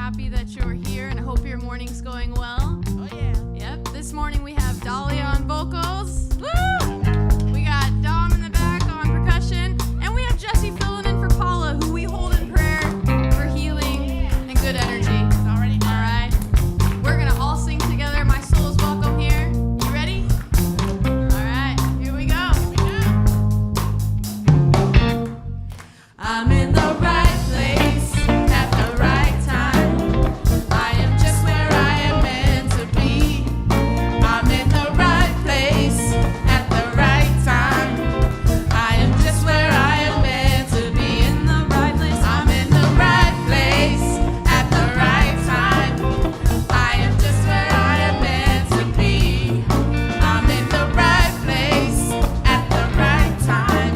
happy that you're here, and I hope your morning's going well. Oh, yeah. Yep, this morning we have Dahlia on vocals. Woo! We got Dom in the back on percussion, and we have Jesse filling in for Paula, who we hold in prayer for healing and good energy. Already. All right, we're going to all sing together, My Soul is Welcome Here. You ready? All right, here we go. I'm in the right place at the right time. I am just where I am meant to be. I'm in the right place at the right time. I am just where I am meant to be. In the right place. I'm in the right place at the right time. I am just where I am meant to be. I'm in the right place at the right time.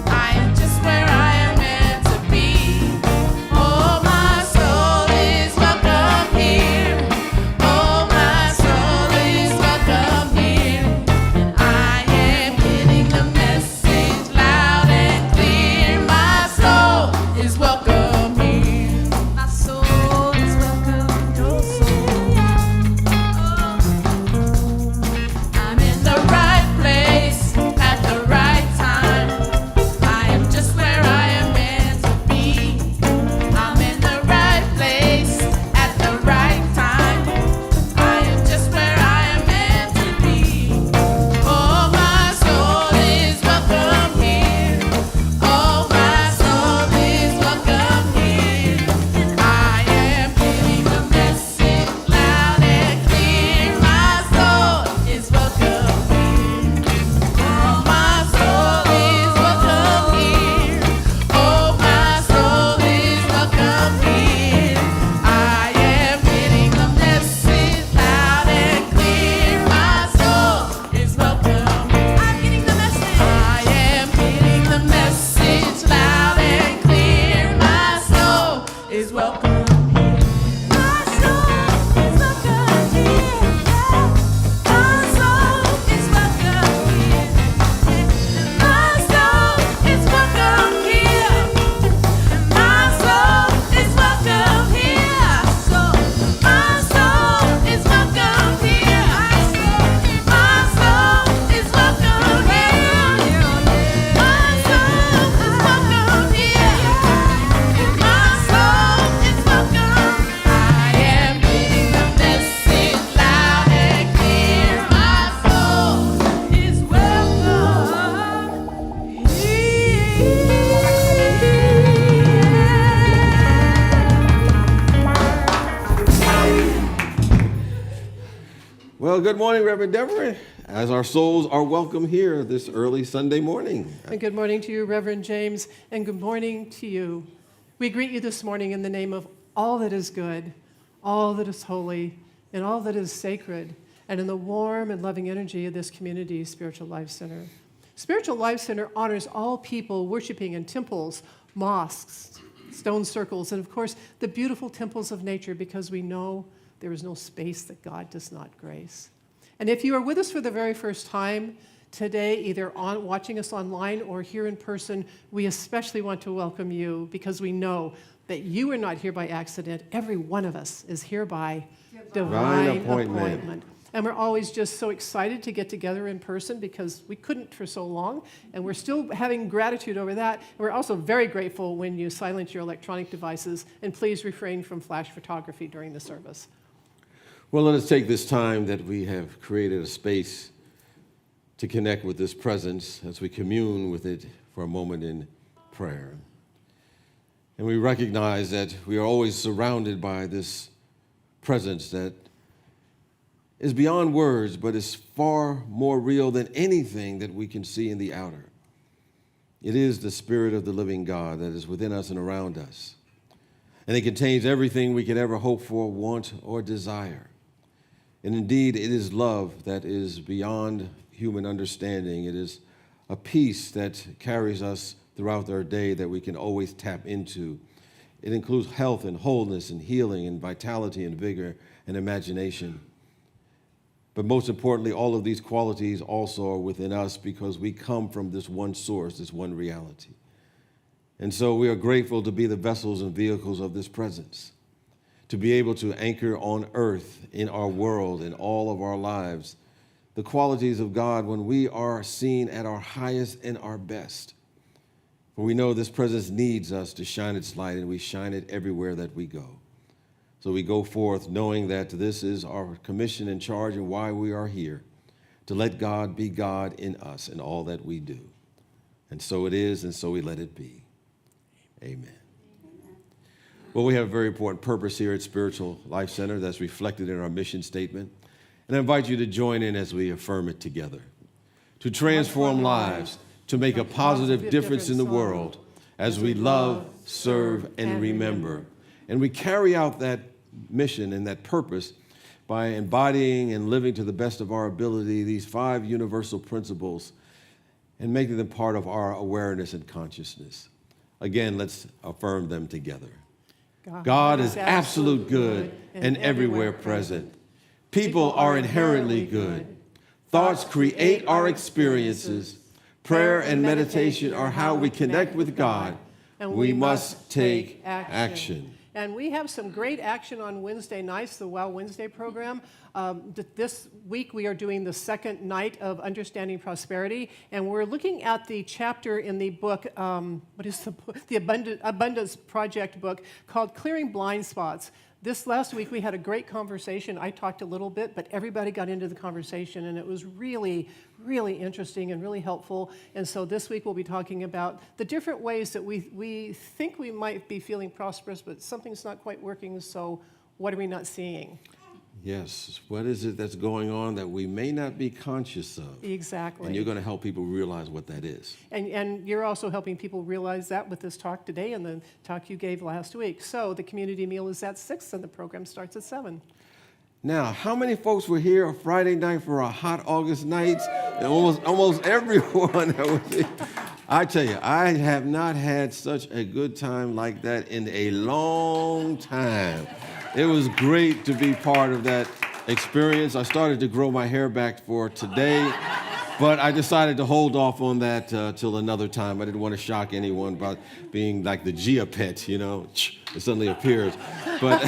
I am just where I am meant to be. Oh, my soul is welcome here. Oh, my soul is welcome here. And I am getting the message loud and clear. My soul is welcome here. My soul is welcome. Your soul. I'm in the right place at the right time. I am just where I am meant to be. I'm in the right place at the right time. I am just where I am meant to be. Oh, my soul is welcome here. Oh, my soul is welcome here. And I am getting the message loud and clear. My soul is welcome here. Oh, my soul is welcome here. Oh, my soul is welcome here. I am getting the message loud and clear. My soul is welcome here. I'm getting the message. I am getting the message loud and clear. My soul is welcome here. My soul is welcome here. My soul is welcome here. My soul is welcome here. My soul is welcome here. My soul is welcome here. My soul is welcome here. My soul is welcome here. My soul is welcome. I am getting the message loud and clear. My soul is Well, good morning, Reverend Deborah, as our souls are welcome here this early Sunday morning. And good morning to you, Reverend James, and good morning to you. We greet you this morning in the name of all that is good, all that is holy, and all that is sacred, and in the warm and loving energy of this community, Spiritual Life Center. Spiritual Life Center honors all people worshiping in temples, mosques, stone circles, and of course, the beautiful temples of nature, because we know there is no space that God does not grace. And if you are with us for the very first time today, either watching us online or here in person, we especially want to welcome you, because we know that you are not here by accident. Every one of us is here by divine appointment. And we're always just so excited to get together in person, because we couldn't for so long, and we're still having gratitude over that. And we're also very grateful when you silence your electronic devices, and please refrain from flash photography during the service. Well, let us take this time that we have created a space to connect with this presence as we commune with it for a moment in prayer. And we recognize that we are always surrounded by this presence that is beyond words, but is far more real than anything that we can see in the outer. It is the Spirit of the living God that is within us and around us. And it contains everything we could ever hope for, want, or desire. And indeed, it is love that is beyond human understanding. It is a peace that carries us throughout our day that we can always tap into. It includes health and wholeness and healing and vitality and vigor and imagination. But most importantly, all of these qualities also are within us because we come from this one source, this one reality. And so we are grateful to be the vessels and vehicles of this presence, to be able to anchor on earth, in our world, in all of our lives, the qualities of God when we are seen at our highest and our best. For we know this presence needs us to shine its light, and we shine it everywhere that we go. So we go forth knowing that this is our commission and charge and why we are here, to let God be God in us in all that we do. And so it is, and so we let it be. Amen. Well, we have a very important purpose here at Spiritual Life Center that's reflected in our mission statement. And I invite you to join in as we affirm it together. To transform lives, to make a positive difference in the world as we love, serve, and remember. And we carry out that mission and that purpose by embodying and living to the best of our ability these 5 universal principles and making them part of our awareness and consciousness. Again, let's affirm them together. God is absolute good and everywhere present. People are inherently good. Thoughts create our experiences. Prayer and meditation are how we connect with God. And we must take action. And we have some great action on Wednesday nights, the Wow Wednesday program. This week we are doing the second night of Understanding Prosperity, and we're looking at the chapter in the book, what is the book? The Abundance Project book called Clearing Blind Spots. This last week we had a great conversation. I talked a little bit, but everybody got into the conversation, and it was really, really interesting and really helpful. And so this week we'll be talking about the different ways that we think we might be feeling prosperous, but something's not quite working, so what are we not seeing? Yes, what is it that's going on that we may not be conscious of? Exactly. And you're going to help people realize what that is. And you're also helping people realize that with this talk today and the talk you gave last week. So the community meal is at 6 and the program starts at 7. Now, how many folks were here on Friday night for our hot August nights? And almost everyone that was here. I tell you, I have not had such a good time like that in a long time. It was great to be part of that experience. I started to grow my hair back for today, but I decided to hold off on that till another time. I didn't want to shock anyone by being like the Gia pet, you know, it suddenly appears. But,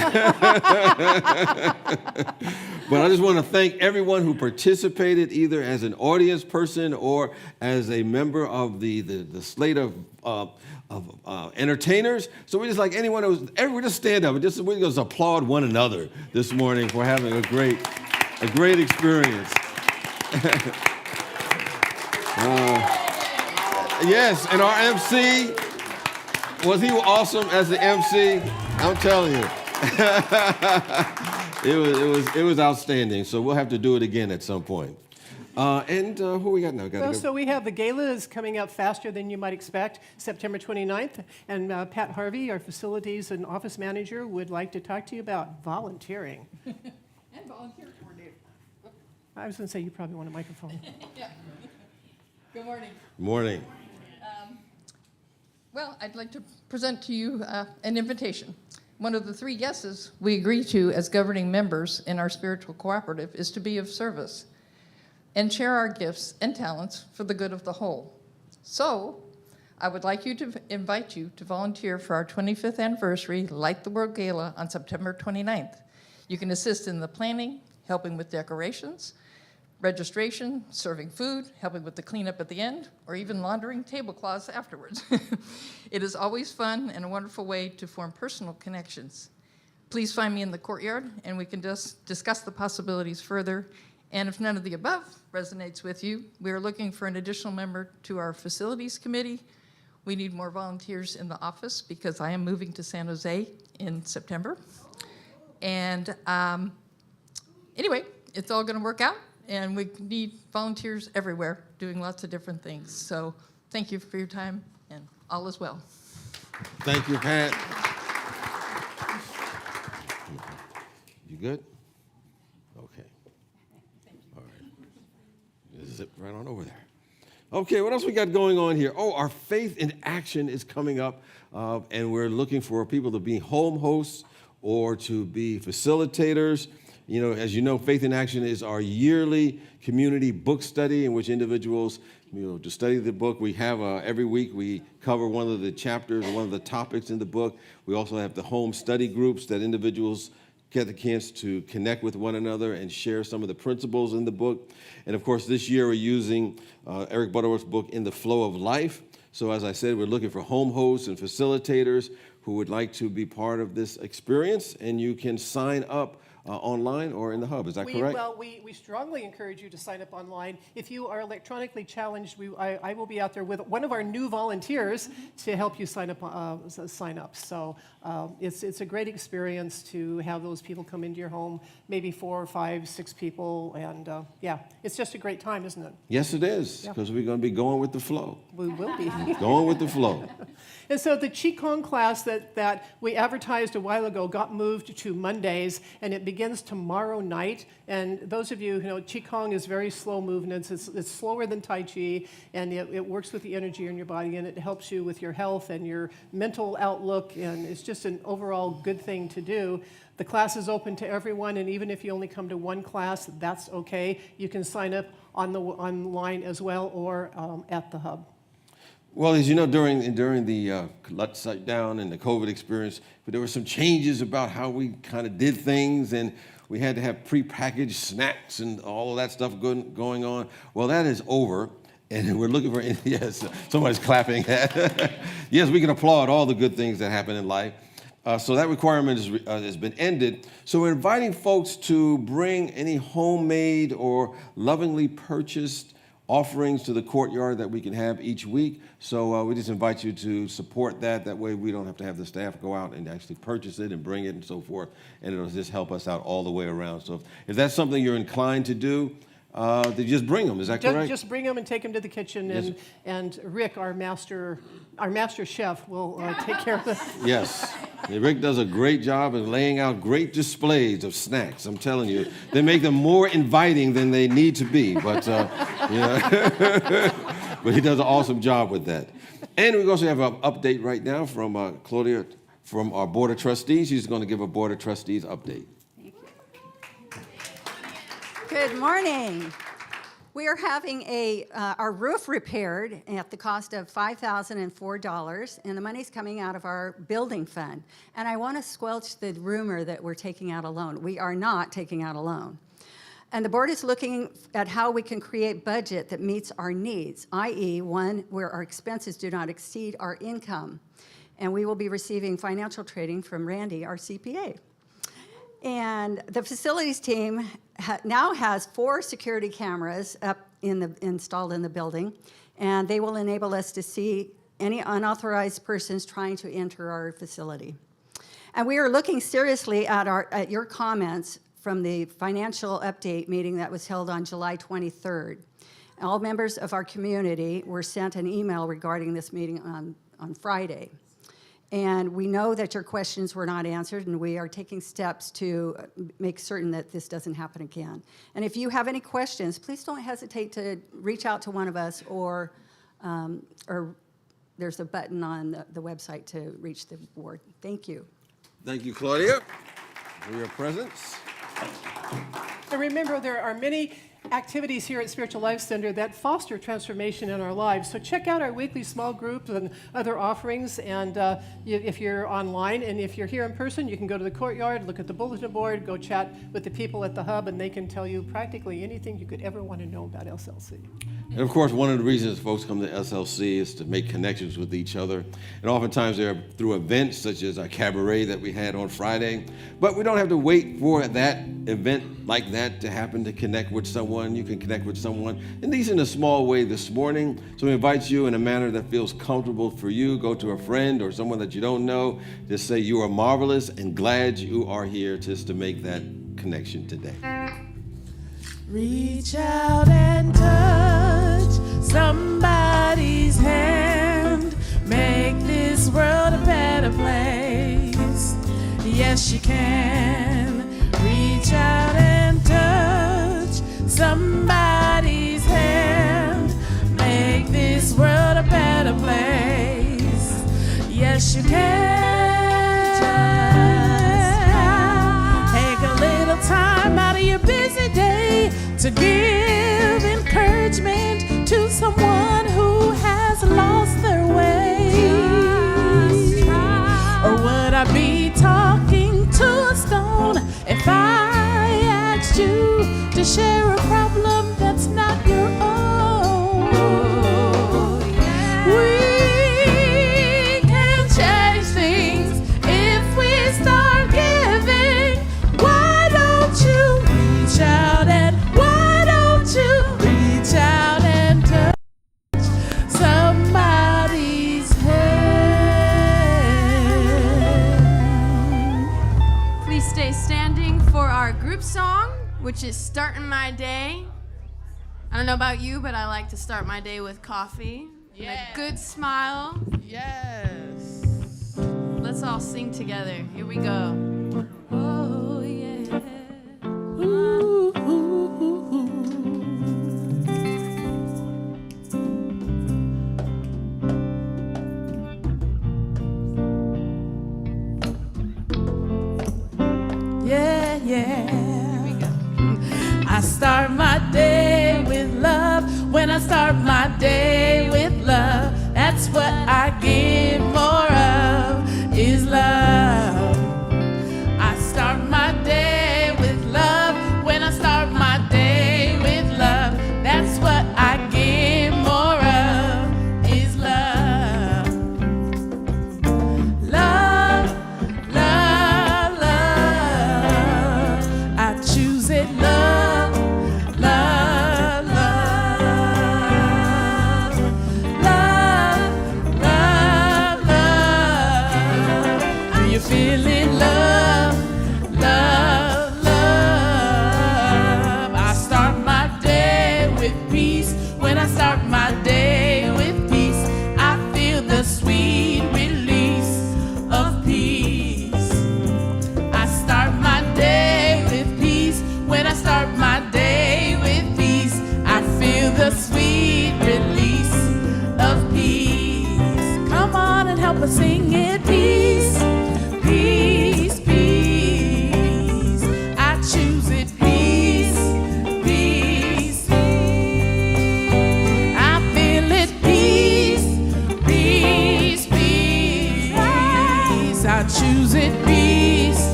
but I just want to thank everyone who participated either as an audience person or as a member of the slate of entertainers. So we just like anyone who's, we just stand up and we just applaud one another this morning for having a great experience. Yes, and our MC, was he awesome as the MC? I'm telling you. It was outstanding. So we'll have to do it again at some point. And who we got now? So we have the gala is coming up faster than you might expect, September 29th. And Pat Harvey, our facilities and office manager, would like to talk to you about volunteering. And volunteer coordinator. I was going to say, you probably want a microphone. Yeah. Good morning. Morning. Well, I'd like to present to you an invitation. One of the 3 yeses we agree to as governing members in our spiritual cooperative is to be of service and share our gifts and talents for the good of the whole. So, I would like to invite you to volunteer for our 25th anniversary Light the World Gala on September 29th. You can assist in the planning, helping with decorations, registration, serving food, helping with the cleanup at the end, or even laundering tablecloths afterwards. It is always fun and a wonderful way to form personal connections. Please find me in the courtyard, and we can just discuss the possibilities further. And if none of the above resonates with you, we are looking for an additional member to our facilities committee. We need more volunteers in the office because I am moving to San Jose in September. And anyway, it's all going to work out. And we need volunteers everywhere doing lots of different things. So thank you for your time, and all is well. Thank you, Pat. You good? Okay. All right. Zip right on over there. Okay, what else we got going on here? Oh, our Faith in Action is coming up, and we're looking for people to be home hosts or to be facilitators. As you know, Faith in Action is our yearly community book study in which individuals, to study the book. We have every week we cover one of the chapters, one of the topics in the book. We also have the home study groups that individuals get the chance to connect with one another and share some of the principles in the book. And of course, this year we're using Eric Butterworth's book, In the Flow of Life. So as I said, we're looking for home hosts and facilitators who would like to be part of this experience, and you can sign up online or in the hub. Is that correct? Well, we strongly encourage you to sign up online. If you are electronically challenged, I will be out there with one of our new volunteers to help you sign up. So it's a great experience to have those people come into your home, maybe 4 or 5, 6 people, and it's just a great time, isn't it? Yes, it is, because we're going to be going with the flow. We will be. Going with the flow. And so the Qigong class that we advertised a while ago got moved to Mondays, and it begins tomorrow night. And those of you who know, Qigong is very slow movements. It's slower than Tai Chi, and it works with the energy in your body, and it helps you with your health and your mental outlook, and it's just an overall good thing to do. The class is open to everyone, and even if you only come to one class, that's okay. You can sign up online as well, or at the hub. Well, as you know, during the shutdown and the COVID experience, there were some changes about how we kind of did things, and we had to have prepackaged snacks and all of that stuff going on. Well, that is over, and we're looking for, yes, somebody's clapping. Yes, we can applaud all the good things that happen in life. So that requirement has been ended. So we're inviting folks to bring any homemade or lovingly purchased offerings to the courtyard that we can have each week. So we just invite you to support that. That way we don't have to have the staff go out and actually purchase it and bring it and so forth. And it'll just help us out all the way around. So if that's something you're inclined to do, then just bring them. Is that correct? Just bring them and take them to the kitchen, Yes. and Rick, our master chef, will take care of it. Yes. Rick does a great job in laying out great displays of snacks. I'm telling you, they make them more inviting than they need to be. But but he does an awesome job with that. And we also have an update right now from Claudia from our Board of Trustees. She's going to give a Board of Trustees update. Good morning. We are having our roof repaired at the cost of $5,004, and the money's coming out of our building fund. And I want to squelch the rumor that we're taking out a loan. We are not taking out a loan. And the board is looking at how we can create budget that meets our needs, i.e., one where our expenses do not exceed our income. And we will be receiving financial training from Randy, our CPA. And the facilities team now has 4 security cameras installed in the building, and they will enable us to see any unauthorized persons trying to enter our facility. And we are looking seriously at your comments from the financial update meeting that was held on July 23rd. All members of our community were sent an email regarding this meeting on Friday. And we know that your questions were not answered, and we are taking steps to make certain that this doesn't happen again. And if you have any questions, please don't hesitate to reach out to one of us, or there's a button on the website to reach the board. Thank you. Thank you, Claudia, for your presence. And remember, there are many activities here at Spiritual Life Center that foster transformation in our lives. So check out our weekly small groups and other offerings. And if you're online, and if you're here in person, you can go to the courtyard, look at the bulletin board, go chat with the people at the hub, and they can tell you practically anything you could ever want to know about SLC. And of course, one of the reasons folks come to SLC is to make connections with each other. And oftentimes they're through events such as our cabaret that we had on Friday. But we don't have to wait for that event like that to happen to connect with someone. You can connect with someone, at least in a small way this morning. So we invite you in a manner that feels comfortable for you. Go to a friend or someone that you don't know. Just say you are marvelous and glad you are here just to make that connection today. Reach out and touch somebody's hand. Make this world a better place. Yes, you can. Reach out and touch somebody's hand. Make this world a better place. Yes, you can. Take a little time out which is starting my day. I don't know about you, but I like to start my day with coffee and a good smile. Yes. Let's all sing together. Here we go. Oh, yeah. Yeah, yeah. I start my day with love. When I start my day with love, that's what I get more of, is love. I start my day with love. When I start my day with love, that's what I get more of, is love. Love, love, love. I choose it, love, love, love. Love, love, love. Do you feel it, love, love, love? I start my day with peace. When I start my day with peace, I feel the sweet release of peace. I start my day with peace. When I start my day with peace, I feel the sweet release of peace. Come on and help us sing it. Peace, peace, peace. I choose it. Peace, peace, peace. I feel it. Peace, peace, peace. I choose it. Peace,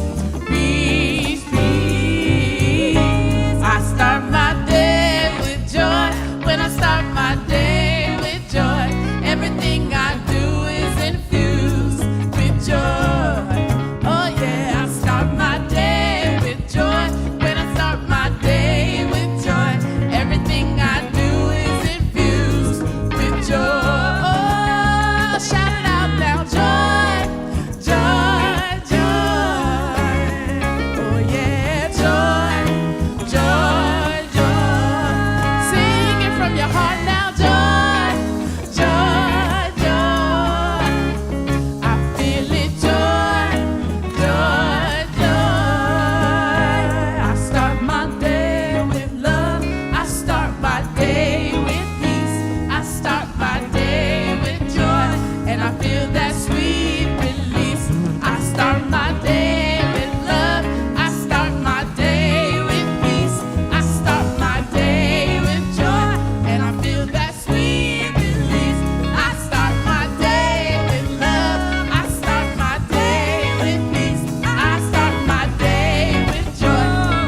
peace, peace. I start my day with joy. When I start my day with joy, everything I do is infused with joy. Oh yeah, I start my day with joy. When I start my day with joy, everything I do is infused with joy. Oh, shout it out now, joy, joy, joy. Oh yeah, joy, joy, joy. Sing it from your heart now, joy, joy, joy. I feel it, joy, joy, joy. I start my day with love. I start my day with peace. I start my day with joy, and I feel that sweet release. I start my day with love. I start my day with peace. I start my day with joy, and I feel that sweet release. I start my day with love. I start my day with peace. I start my day with joy,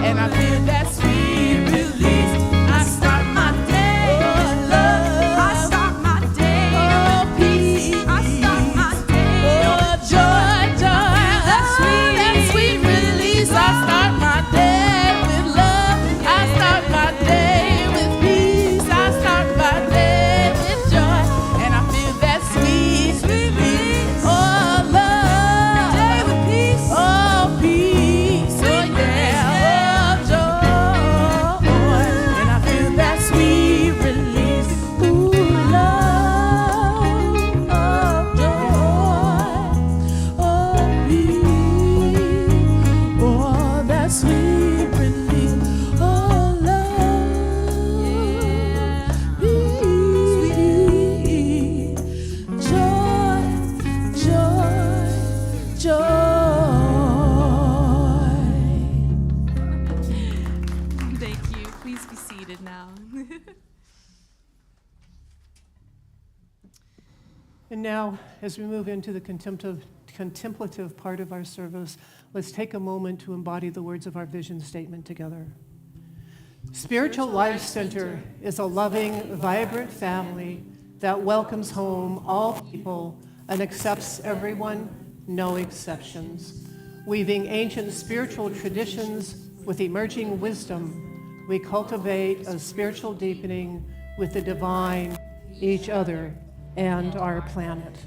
and I feel that sweet release. I start my day with love. I start my day with peace. I start my day with joy, joy. That sweet release. I start my day with love. I start my day with peace. I start my day with joy, and I feel that sweet release. Oh, love. Day with peace. Oh, peace. Oh, yeah. Oh, joy. And I feel that sweet release. Ooh, love. Oh, joy. Oh, peace. Oh, that sweet release. Oh, love. Peace. Joy, joy, joy. Thank you. Please be seated now. And now, as we move into the contemplative part of our service, let's take a moment to embody the words of our vision statement together. Spiritual Life Center is a loving, vibrant family that welcomes home all people and accepts everyone, no exceptions. Weaving ancient spiritual traditions with emerging wisdom, we cultivate a spiritual deepening with the divine, each other, and our planet.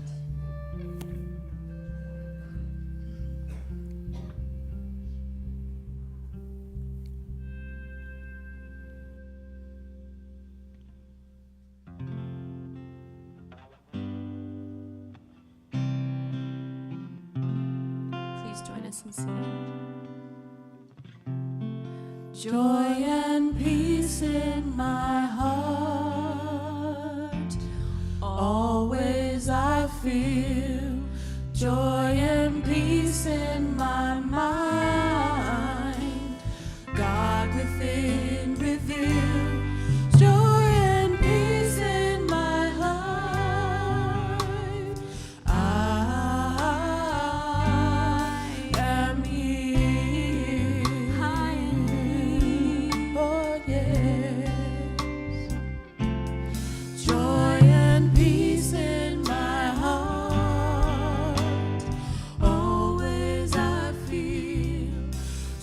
nice and slow. Joy and peace in my heart, always I feel. Joy and peace in my mind, God within reveal. Joy and peace in my life, I am healed. I am healed. Oh yes. Joy and peace in my heart, always I feel.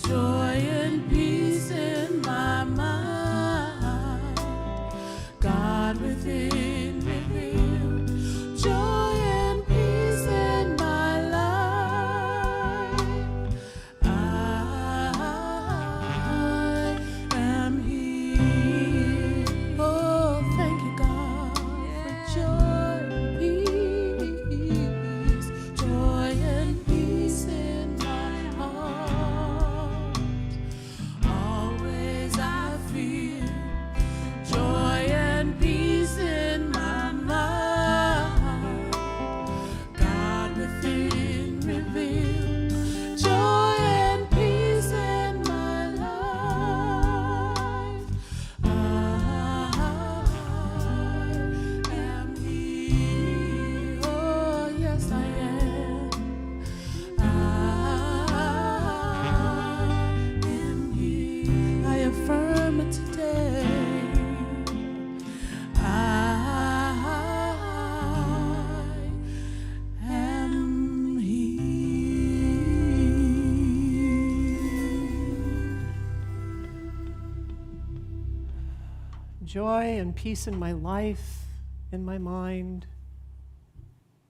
Joy and peace in my mind, God within revealed. Joy and peace in my life, I am healed. Oh, thank you, God, for joy and peace. Joy and peace in my heart, always I feel. Joy and peace in my mind, God within revealed. Joy and peace in my life, I am healed. Oh, yes, I am. I am healed. I affirm it today. I am healed. Joy and peace in my life, in my mind,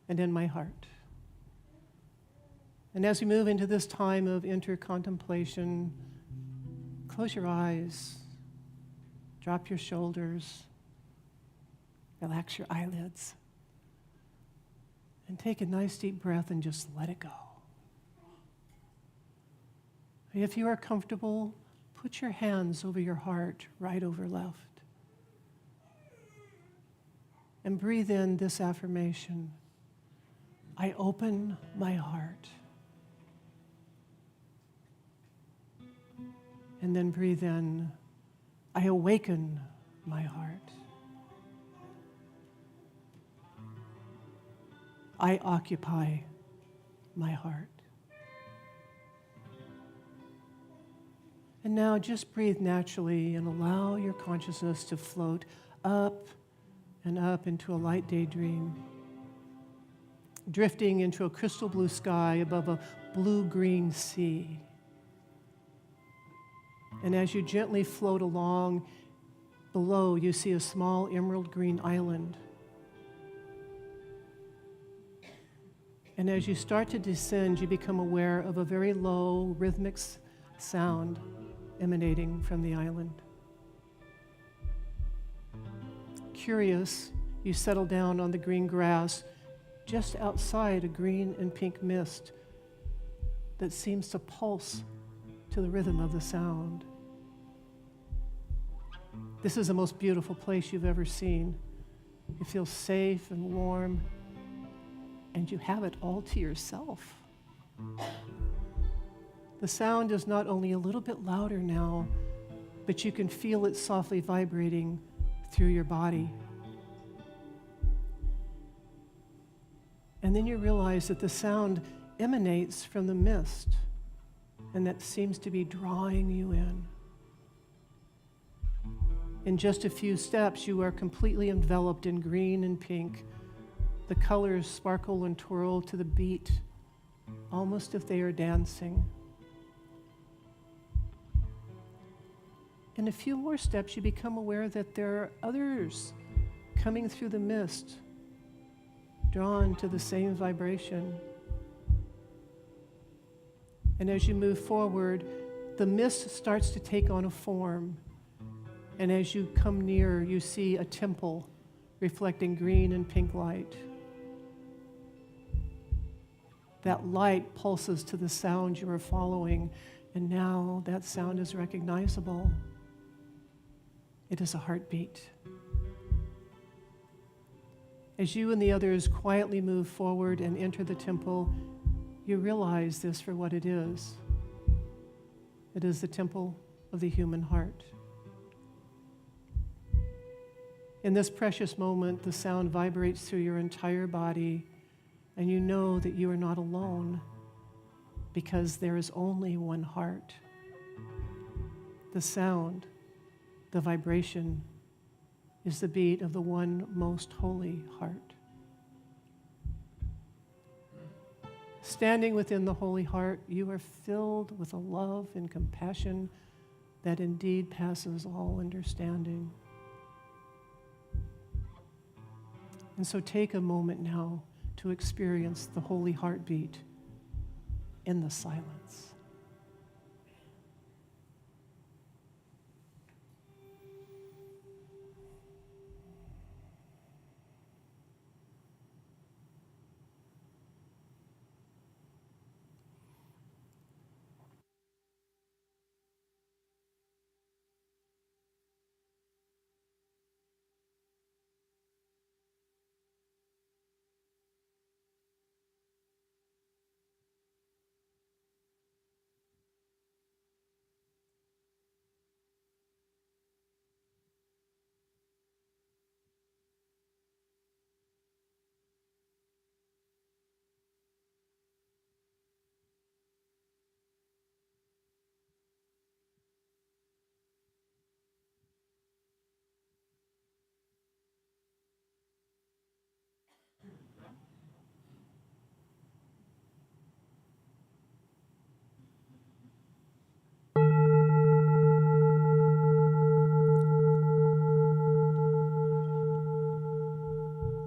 and in my heart. And as we move into this time of intercontemplation, close your eyes, drop your shoulders, relax your eyelids, and take a nice deep breath and just let it go. If you are comfortable, put your hands over your heart, right over left. And breathe in this affirmation: I open my heart. And then breathe in, I awaken my heart. I occupy my heart. And now just breathe naturally and allow your consciousness to float up and up into a light daydream, drifting into a crystal blue sky above a blue-green sea. And as you gently float along, below you see a small emerald green island. And as you start to descend, you become aware of a very low rhythmic sound emanating from the island. Curious, you settle down on the green grass just outside a green and pink mist that seems to pulse to the rhythm of the sound. This is the most beautiful place you've ever seen. You feel safe and warm, and you have it all to yourself. The sound is not only a little bit louder now, but you can feel it softly vibrating through your body. And then you realize that the sound emanates from the mist, and that seems to be drawing you in. In just a few steps, you are completely enveloped in green and pink. The colors sparkle and twirl to the beat, almost if they are dancing. In a few more steps, you become aware that there are others coming through the mist, drawn to the same vibration. And as you move forward, the mist starts to take on a form. And as you come near, you see a temple reflecting green and pink light. That light pulses to the sound you are following, and now that sound is recognizable. It is a heartbeat. As you and the others quietly move forward and enter the temple, you realize this for what it is. It is the temple of the human heart. In this precious moment, the sound vibrates through your entire body, and you know that you are not alone because there is only one heart. The sound, the vibration, is the beat of the one most holy heart. Standing within the holy heart, you are filled with a love and compassion that indeed passes all understanding. And so take a moment now to experience the holy heartbeat in the silence.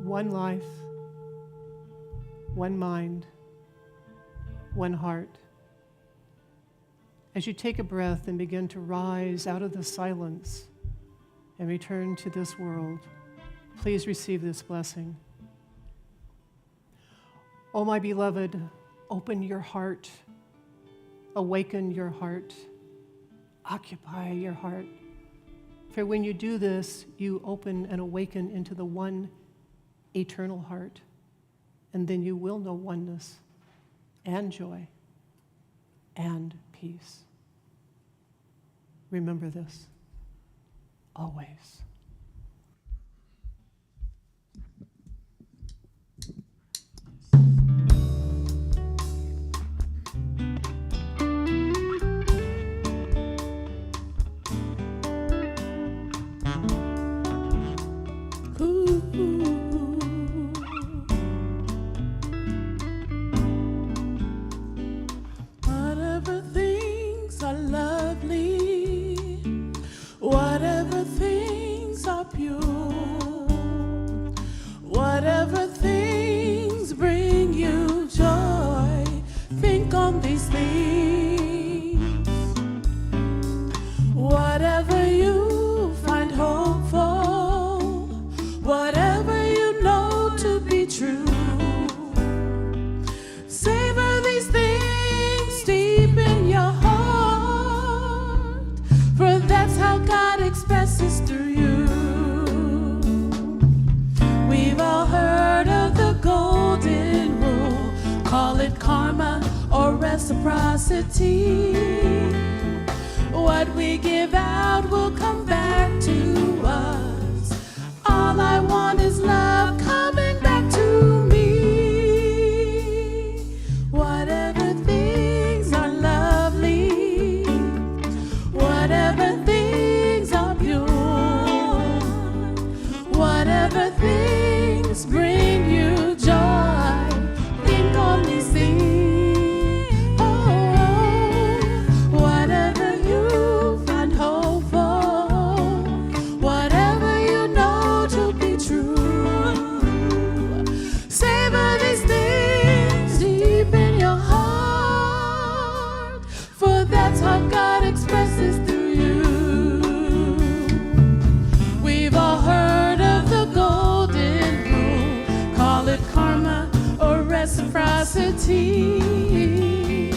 One life, one mind, one heart. As you take a breath and begin to rise out of the silence and return to this world, please receive this blessing. Oh, my beloved, open your heart, awaken your heart, occupy your heart. For when you do this, you open and awaken into the one eternal heart, and then you will know oneness and joy and peace. Remember this always. Whatever things are lovely, whatever things are pure, whatever things bring you joy, think on these things. Whatever you find hope for, whatever you know to be true, savor these things deep in your heart, for that's how God expresses through you. We've all heard of the golden rule, call it karma or reciprocity. What we give out will come back to us. All I want is love coming back to me. Whatever things are lovely, whatever things are pure, whatever things bring you joy, think on these things. Whatever you find hope for, whatever you know to be true, savor these things deep in your heart, for that's how God expresses through you. We've all heard of the golden rule, generosity.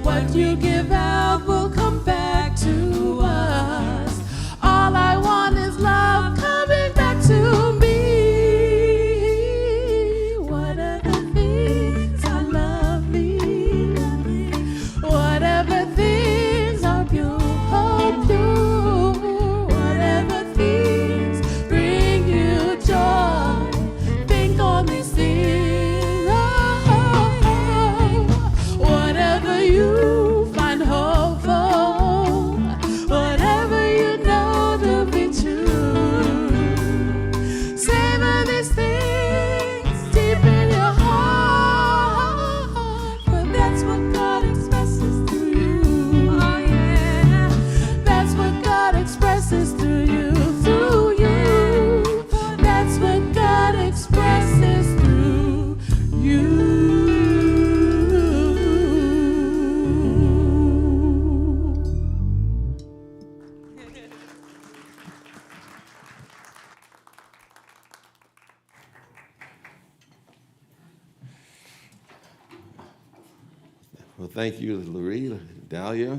What you give out will come back to us. All I want is love coming back to me. Whatever things are lovely, whatever things are pure, whatever things bring you joy, think on these things. Whatever you find hope for, whatever you know to be true, savor these things deep in your heart, for that's what God expresses through you. Oh yeah, that's what God expresses through you, through you. That's what God expresses through you. Well, thank you, Larry, Dahlia,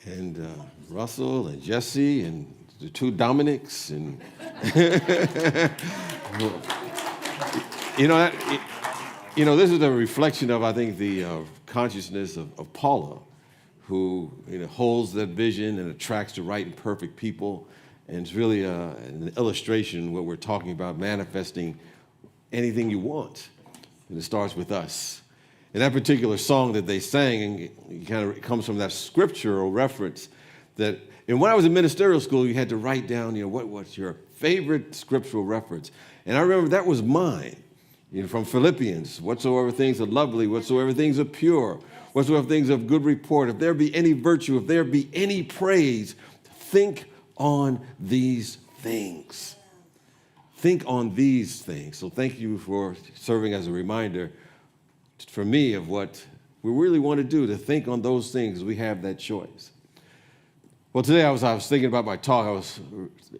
and Russell, and Jesse, and the two Dominics, and this is a reflection of, I think, the consciousness of Paula, who holds that vision and attracts the right and perfect people, and it's really an illustration of what we're talking about, manifesting anything you want, and it starts with us. And that particular song that they sang, it comes from that scriptural reference that, and when I was in ministerial school, you had to write down, what's your favorite scriptural reference. And I remember that was mine, from Philippians, whatsoever things are lovely, whatsoever things are pure, whatsoever things of good report, if there be any virtue, if there be any praise, think on these things. Think on these things. So thank you for serving as a reminder for me of what we really want to do, to think on those things. We have that choice. Well, today I was thinking about my talk. I was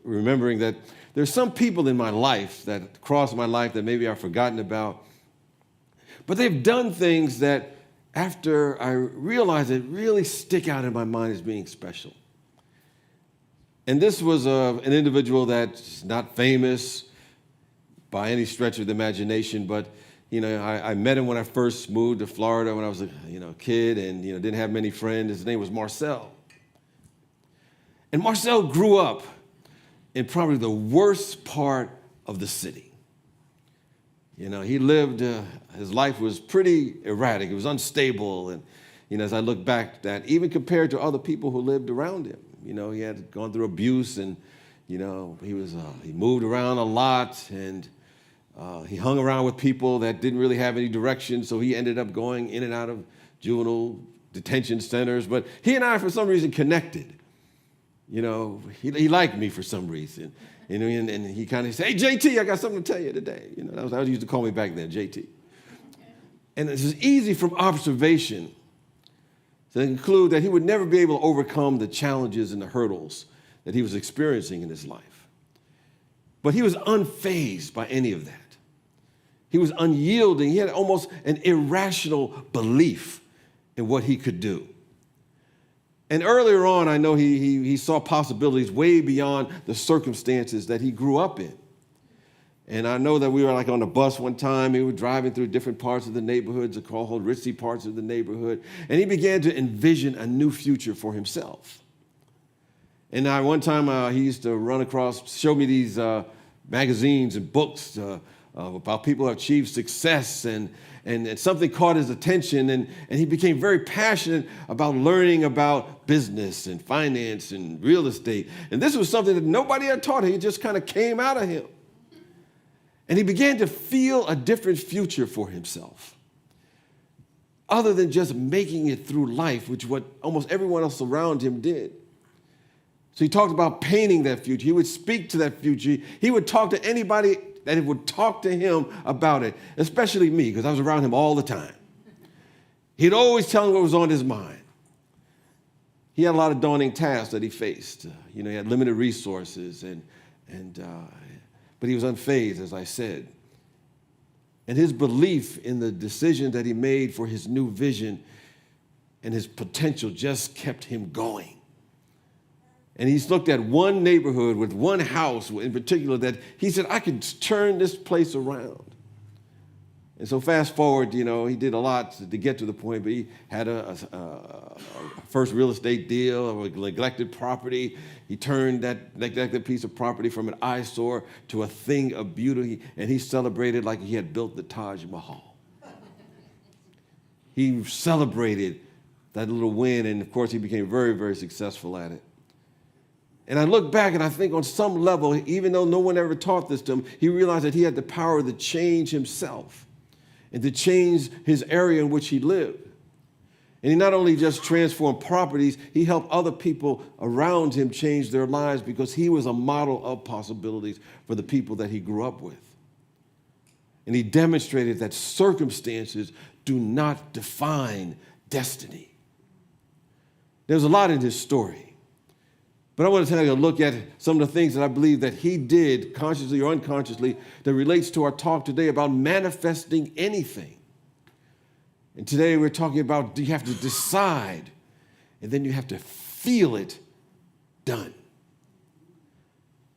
remembering that there's some people in my life that cross my life that maybe I've forgotten about, but they've done things that after I realized it really stick out in my mind as being special. And this was an individual that's not famous by any stretch of the imagination, but I met him when I first moved to Florida when I was a kid and didn't have many friends. His name was Marcel. And Marcel grew up in probably the worst part of the city. He lived, his life was pretty erratic. It was unstable. And, as I look back, that even compared to other people who lived around him, he had gone through abuse and, he moved around a lot and he hung around with people that didn't really have any direction, so he ended up going in and out of juvenile detention centers. But he and I, for some reason, connected. He liked me for some reason. And he kind of said, "Hey, JT, I got something to tell you today." That was how he used to call me back then, JT. And it's just easy from observation to conclude that he would never be able to overcome the challenges and the hurdles that he was experiencing in his life. But he was unfazed by any of that. He was unyielding. He had almost an irrational belief in what he could do. And earlier on, I know he saw possibilities way beyond the circumstances that he grew up in. And I know that we were on a bus one time. We were driving through different parts of the neighborhoods, the called ritzy parts of the neighborhood. And he began to envision a new future for himself. And one time he used to show me these magazines and books about people who have achieved success, and something caught his attention, and he became very passionate about learning about business and finance and real estate. And this was something that nobody had taught him. It just kind of came out of him. And he began to feel a different future for himself, other than just making it through life, which what almost everyone else around him did. So he talked about painting that future. He would speak to that future. He would talk to anybody that would talk to him about it, especially me, because I was around him all the time. He'd always tell me what was on his mind. He had a lot of daunting tasks that he faced. He had limited resources, but he was unfazed, as I said. And his belief in the decision that he made for his new vision and his potential just kept him going. And he's looked at one neighborhood with one house in particular that he said, I could turn this place around. And so fast forward, he did a lot to get to the point, but he had a first real estate deal of a neglected property. He turned that neglected piece of property from an eyesore to a thing of beauty, and he celebrated like he had built the Taj Mahal. He celebrated that little win, and of course he became very, very successful at it. And I look back and I think on some level, even though no one ever taught this to him, he realized that he had the power to change himself and to change his area in which he lived. And he not only just transformed properties, he helped other people around him change their lives because he was a model of possibilities for the people that he grew up with. And he demonstrated that circumstances do not define destiny. There's a lot in his story. But I want to take a look at some of the things that I believe that he did, consciously or unconsciously, that relates to our talk today about manifesting anything. And today we're talking about you have to decide, and then you have to feel it done.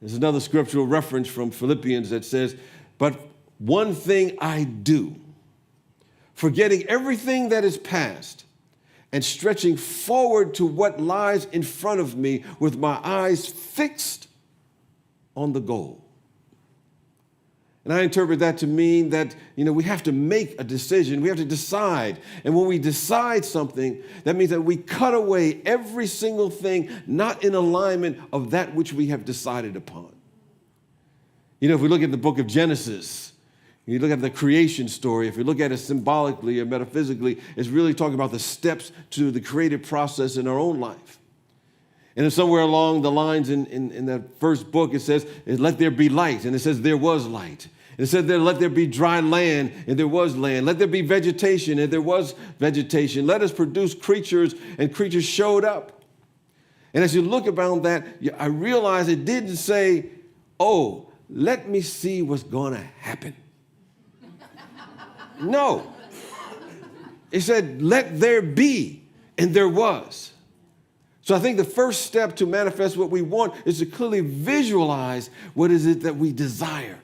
There's another scriptural reference from Philippians that says, but one thing I do, forgetting everything that is past, and stretching forward to what lies in front of me with my eyes fixed on the goal. And I interpret that to mean that, we have to make a decision. We have to decide. And when we decide something, that means that we cut away every single thing not in alignment of that which we have decided upon. If we look at the book of Genesis, you look at the creation story, if you look at it symbolically or metaphysically, it's really talking about the steps to the creative process in our own life. And then somewhere along the lines in that first book, it says, let there be light. And it says, there was light. And it said, let there be dry land, and there was land. Let there be vegetation, and there was vegetation. Let us produce creatures, and creatures showed up. And as you look around that, I realize it didn't say, oh, let me see what's going to happen. No. It said, let there be, and there was. So I think the first step to manifest what we want is to clearly visualize what is it that we desire.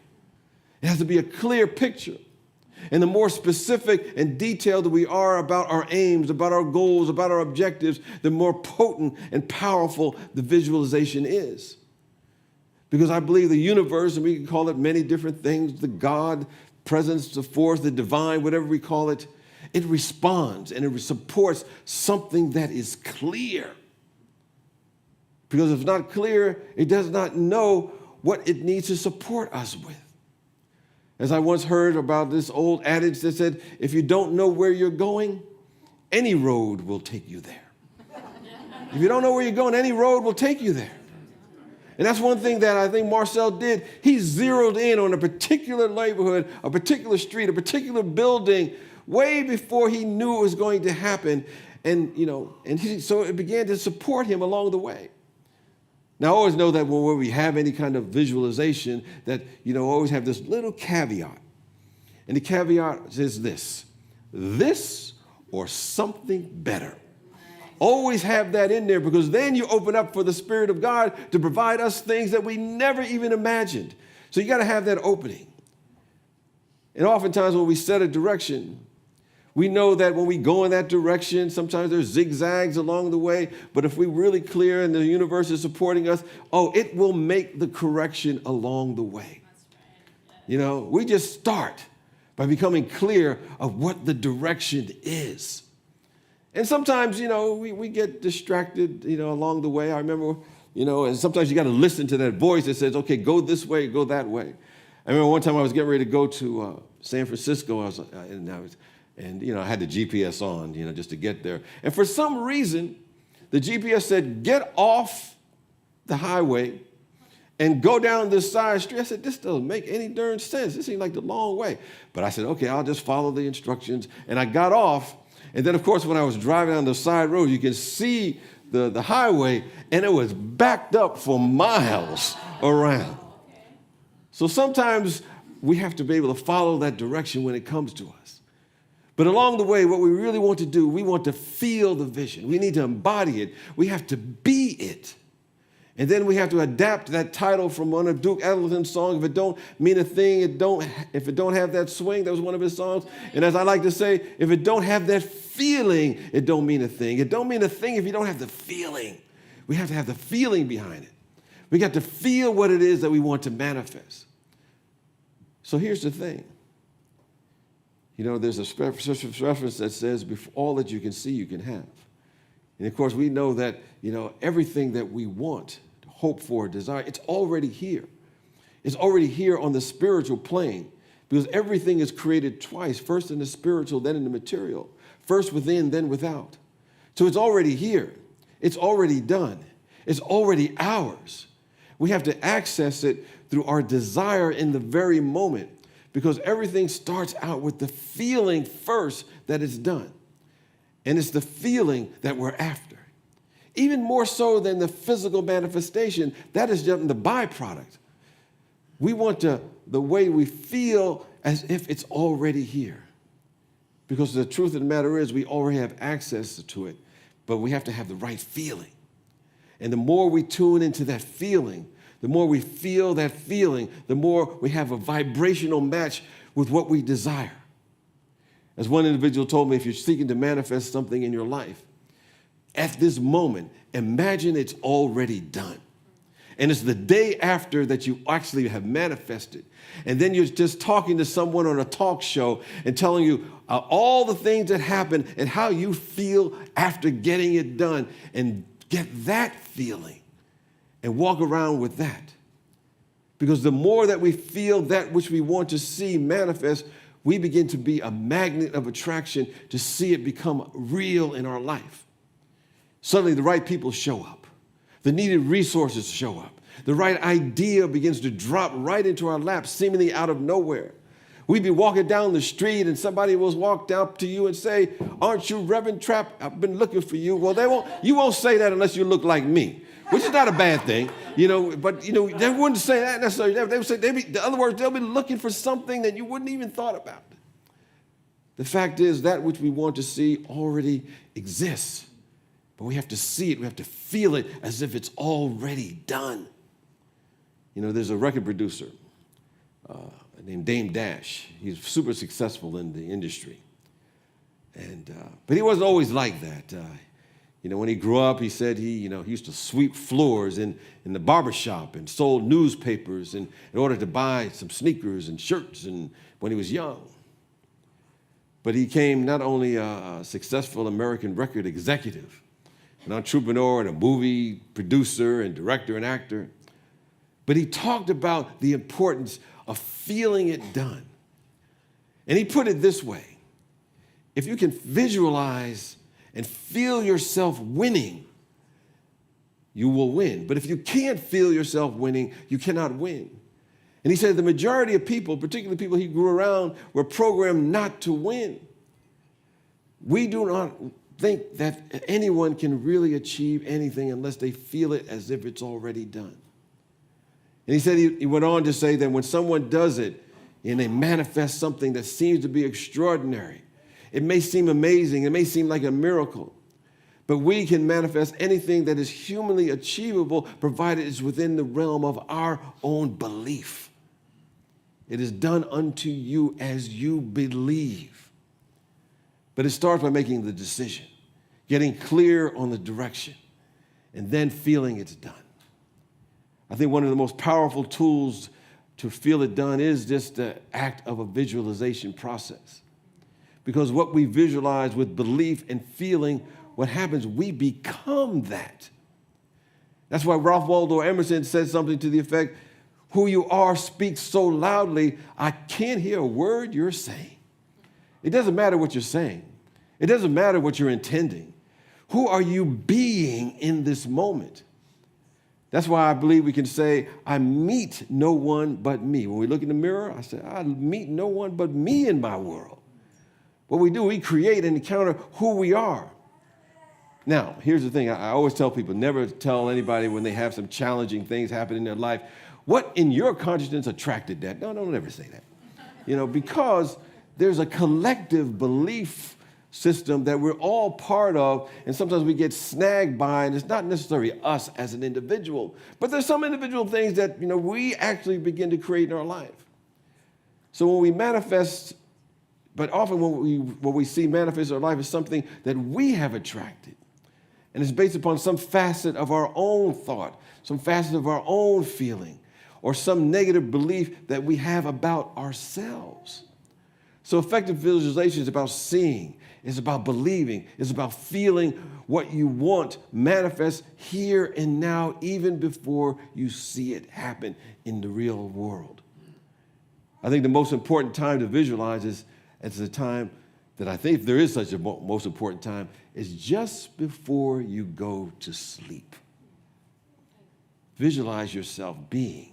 It has to be a clear picture. And the more specific and detailed we are about our aims, about our goals, about our objectives, the more potent and powerful the visualization is. Because I believe the universe, and we can call it many different things, the God, presence, the force, the divine, whatever we call it, it responds and it supports something that is clear. Because if it's not clear, it does not know what it needs to support us with. As I once heard about this old adage that said, if you don't know where you're going, any road will take you there. If you don't know where you're going, any road will take you there. And that's one thing that I think Marcel did. He zeroed in on a particular neighborhood, a particular street, a particular building, way before he knew it was going to happen. And, so it began to support him along the way. Now, I always know that when we have any kind of visualization, that, always have this little caveat. And the caveat is this or something better. Always have that in there, because then you open up for the Spirit of God to provide us things that we never even imagined. So you got to have that opening. And oftentimes when we set a direction, we know that when we go in that direction, sometimes there's zigzags along the way, but if we're really clear and the universe is supporting us, it will make the correction along the way. We just start by becoming clear of what the direction is. And sometimes, we get distracted, along the way. I remember, and sometimes you got to listen to that voice that says, okay, go this way, go that way. I remember one time I was getting ready to go to San Francisco, I had the GPS on, just to get there. And for some reason, the GPS said, get off the highway and go down this side street. I said, this doesn't make any darn sense. This seems like the long way. But I said, okay, I'll just follow the instructions. And I got off. And then, of course, when I was driving down the side road, you can see the highway, and it was backed up for miles around. So sometimes we have to be able to follow that direction when it comes to us. But along the way, what we really want to do, we want to feel the vision. We need to embody it. We have to be it. And then we have to adapt that title from one of Duke Ellington's songs, if it don't mean a thing, if it don't have that swing, that was one of his songs. And as I like to say, if it don't have that feeling, it don't mean a thing. It don't mean a thing if you don't have the feeling. We have to have the feeling behind it. We got to feel what it is that we want to manifest. So here's the thing. You know, there's a reference that says, all that you can see, you can have. And of course, we know that, you know, everything that we want, hope for, desire, it's already here. It's already here on the spiritual plane because everything is created twice, first in the spiritual, then in the material, first within, then without. So it's already here. It's already done. It's already ours. We have to access it through our desire in the very moment because everything starts out with the feeling first that it's done. And it's the feeling that we're after. Even more so than the physical manifestation, that is just the byproduct. We want the way we feel as if it's already here. Because the truth of the matter is we already have access to it, but we have to have the right feeling. And the more we tune into that feeling, the more we feel that feeling, the more we have a vibrational match with what we desire. As one individual told me, if you're seeking to manifest something in your life, at this moment, imagine it's already done. And it's the day after that you actually have manifested. And then you're just talking to someone on a talk show and telling you all the things that happen and how you feel after getting it done. And get that feeling and walk around with that. Because the more that we feel that which we want to see manifest, we begin to be a magnet of attraction to see it become real in our life. Suddenly the right people show up. The needed resources show up. The right idea begins to drop right into our lap, seemingly out of nowhere. We'd be walking down the street and somebody will walk up to you and say, "Aren't you Reverend Trapp? I've been looking for you." Well, you won't say that unless you look like me, which is not a bad thing, but they wouldn't say that necessarily. They would say, in other words, they'll be looking for something that you wouldn't even thought about. The fact is that which we want to see already exists, but we have to see it, we have to feel it as if it's already done. There's a record producer named Dame Dash. He's super successful in the industry. But he wasn't always like that. When he grew up, he said he used to sweep floors in the barbershop and sold newspapers in order to buy some sneakers and shirts when he was young. But he became not only a successful American record executive, an entrepreneur and a movie producer and director and actor, but he talked about the importance of feeling it done. And he put it this way: if you can visualize and feel yourself winning, you will win. But if you can't feel yourself winning, you cannot win. And he said the majority of people, particularly people he grew around, were programmed not to win. We do not think that anyone can really achieve anything unless they feel it as if it's already done. And he said, he went on to say that when someone does it and they manifest something that seems to be extraordinary, it may seem amazing, it may seem like a miracle, but we can manifest anything that is humanly achievable provided it's within the realm of our own belief. It is done unto you as you believe. But it starts by making the decision, getting clear on the direction, and then feeling it's done. I think one of the most powerful tools to feel it done is just the act of a visualization process. Because what we visualize with belief and feeling, what happens, we become that. That's why Ralph Waldo Emerson said something to the effect, "Who you are speaks so loudly, I can't hear a word you're saying." It doesn't matter what you're saying. It doesn't matter what you're intending. Who are you being in this moment? That's why I believe we can say, "I meet no one but me." When we look in the mirror, I say, "I meet no one but me in my world." What we do, we create and encounter who we are. Now, here's the thing. I always tell people, never tell anybody when they have some challenging things happen in their life, What in your consciousness attracted that? No, don't ever say that. Because there's a collective belief system that we're all part of, and sometimes we get snagged by, and it's not necessarily us as an individual, but there's some individual things that, we actually begin to create in our life. So when we manifest, but often what we see manifest in our life is something that we have attracted. And it's based upon some facet of our own thought, some facet of our own feeling, or some negative belief that we have about ourselves. So effective visualization is about seeing, it's about believing, it's about feeling what you want manifest here and now, even before you see it happen in the real world. I think the most important time to visualize is the time that I think, if there is such a most important time, is just before you go to sleep. Visualize yourself being.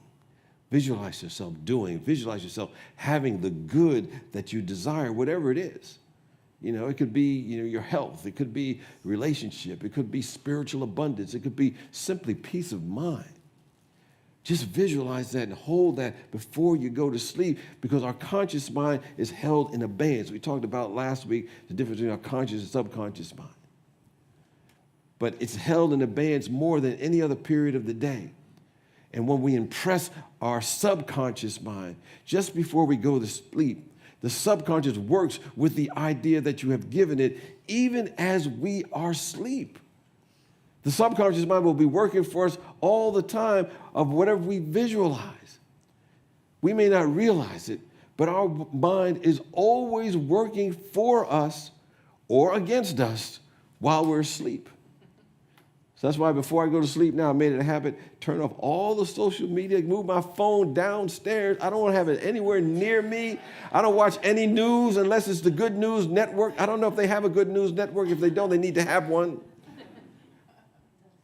Visualize yourself doing. Visualize yourself having the good that you desire, whatever it is. It could be, your health. It could be relationship. It could be spiritual abundance. It could be simply peace of mind. Just visualize that and hold that before you go to sleep, because our conscious mind is held in abeyance. We talked about last week the difference between our conscious and subconscious mind. But it's held in abeyance more than any other period of the day. And when we impress our subconscious mind just before we go to sleep, the subconscious works with the idea that you have given it even as we are asleep. The subconscious mind will be working for us all the time of whatever we visualize. We may not realize it, but our mind is always working for us or against us while we're asleep. So that's why before I go to sleep now, I made it a habit, turn off all the social media, move my phone downstairs. I don't want to have it anywhere near me. I don't watch any news unless it's the Good News Network. I don't know if they have a Good News Network. If they don't, they need to have one.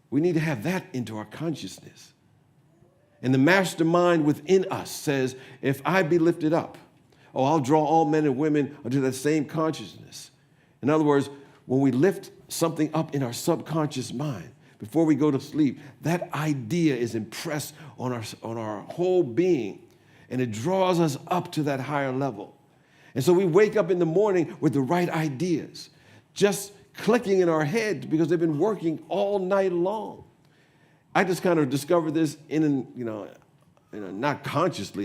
We need to have that into our consciousness. And the mastermind within us says, if I be lifted up, I'll draw all men and women unto that same consciousness. In other words, when we lift something up in our subconscious mind, before we go to sleep, that idea is impressed on our whole being, and it draws us up to that higher level. And so we wake up in the morning with the right ideas, just clicking in our head because they've been working all night long. I just kind of discovered this not consciously.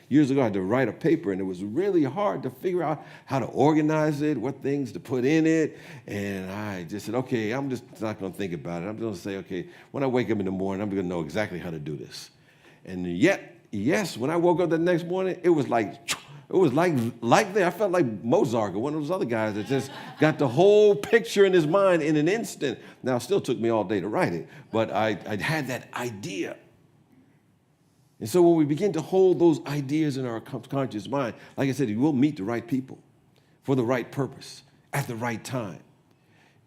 Years ago, I had to write a paper, and it was really hard to figure out how to organize it, what things to put in it. And I just said, okay, I'm just not going to think about it. I'm going to say, okay, when I wake up in the morning, I'm going to know exactly how to do this. And yet, yes, when I woke up the next morning, it was like that. I felt like Mozart or one of those other guys that just got the whole picture in his mind in an instant. Now, it still took me all day to write it, but I had that idea. And so when we begin to hold those ideas in our conscious mind, like I said, we'll meet the right people for the right purpose at the right time.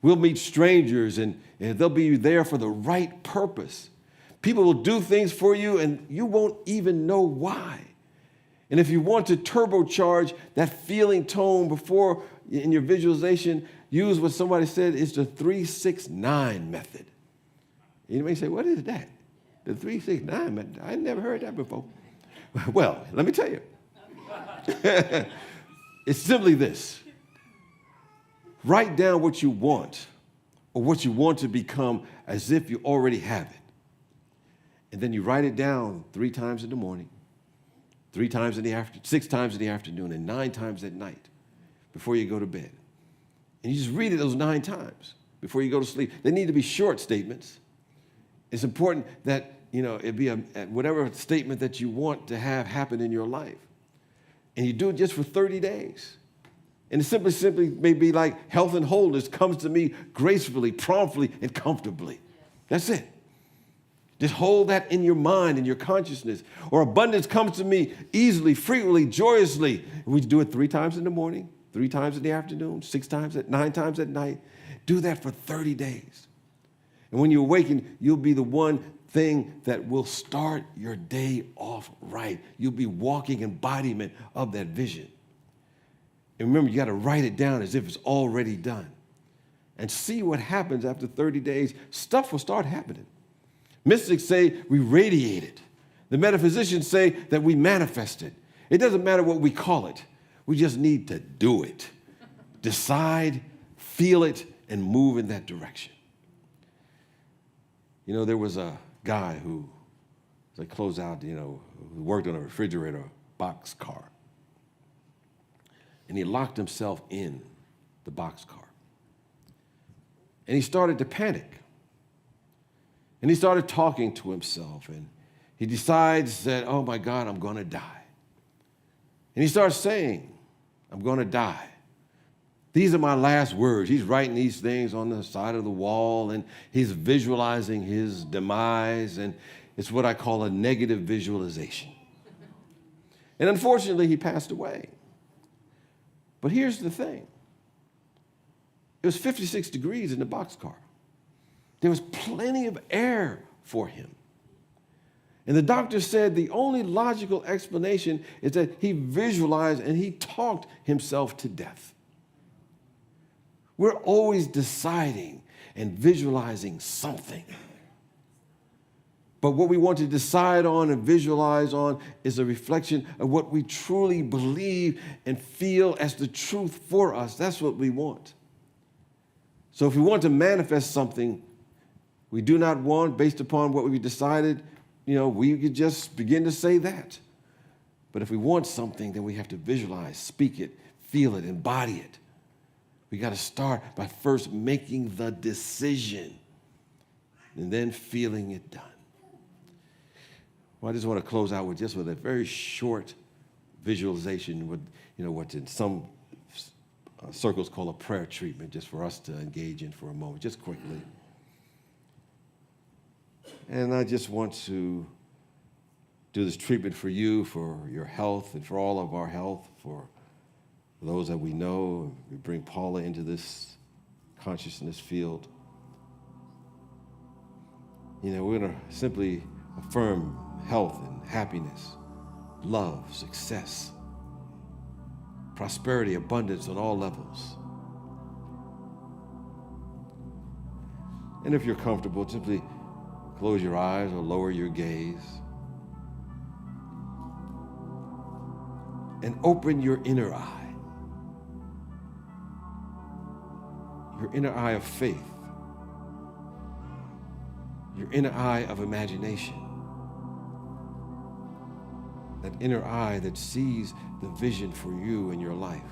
We'll meet strangers, and they'll be there for the right purpose. People will do things for you, and you won't even know why. And if you want to turbocharge that feeling tone before in your visualization, use what somebody said is the 3-6-9 method. You may say, what is that? The 3-6-9 method. I never heard that before. Well, let me tell you. It's simply this. Write down what you want or what you want to become as if you already have it. And then you write it down 3 times in the morning, 3 times in the afternoon, 6 times in the afternoon, and 9 times at night before you go to bed. And you just read it those 9 times before you go to sleep. They need to be short statements. It's important that, it be whatever statement that you want to have happen in your life. And you do it just for 30 days. And it simply may be like health and wholeness comes to me gracefully, promptly, and comfortably. That's it. Just hold that in your mind, in your consciousness. Or abundance comes to me easily, frequently, joyously. And we do it 3 times in the morning, 3 times in the afternoon, 9 times at night. Do that for 30 days. And when you awaken, you'll be the one thing that will start your day off right. You'll be walking embodiment of that vision. And remember, you got to write it down as if it's already done. And see what happens after 30 days. Stuff will start happening. Mystics say we radiate it. The metaphysicians say that we manifest it. It doesn't matter what we call it. We just need to do it. Decide, feel it, and move in that direction. You know, there was a guy who, as I close out, who worked on a refrigerator boxcar. And he locked himself in the boxcar. And he started to panic. And he started talking to himself. And he decides that, oh my God, I'm going to die. And he starts saying, I'm going to die. These are my last words. He's writing these things on the side of the wall, and he's visualizing his demise, and it's what I call a negative visualization. And unfortunately, he passed away. But here's the thing. It was 56 degrees in the boxcar. There was plenty of air for him. And the doctor said the only logical explanation is that he visualized and he talked himself to death. We're always deciding and visualizing something. But what we want to decide on and visualize on is a reflection of what we truly believe and feel as the truth for us. That's what we want. So if we want to manifest something we do not want based upon what we decided, we could just begin to say that. But if we want something, then we have to visualize, speak it, feel it, embody it. We got to start by first making the decision and then feeling it done. Well, I just want to close out with a very short visualization with, what's in some circles called a prayer treatment, just for us to engage in for a moment, just quickly. And I just want to do this treatment for you, for your health, and for all of our health, for those that we know. We bring Paula into this consciousness field. We're going to simply affirm health and happiness, love, success, prosperity, abundance on all levels. And if you're comfortable, simply close your eyes or lower your gaze and open your inner eye. Your inner eye of faith, your inner eye of imagination, that inner eye that sees the vision for you and your life.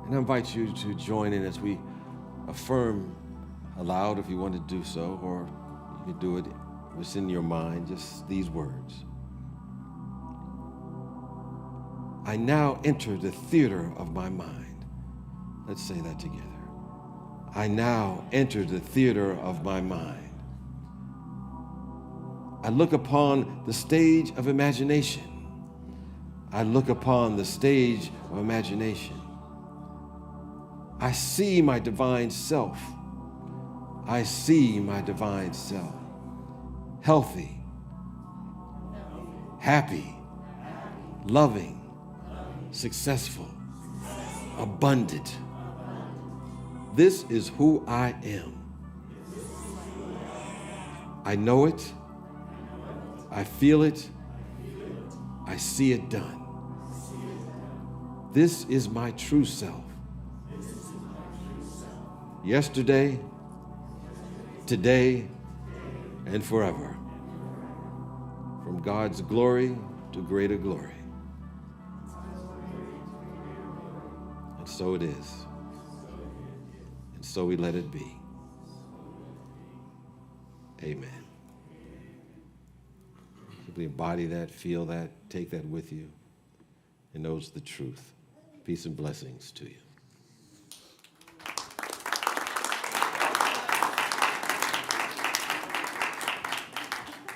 And I invite you to join in as we affirm aloud if you want to do so, or you can do it what's in your mind, just these words. I now enter the theater of my mind. Let's say that together. I now enter the theater of my mind. I look upon the stage of imagination. I look upon the stage of imagination. I see my divine self. I see my divine self. Healthy, happy, loving, successful, abundant. This is who I am. I know it. I feel it. I see it done. This is my true self. Yesterday, today, and forever. From God's glory to greater glory. And so it is. And so we let it be. Amen. Simply embody that, feel that, take that with you, and knows the truth. Peace and blessings to you.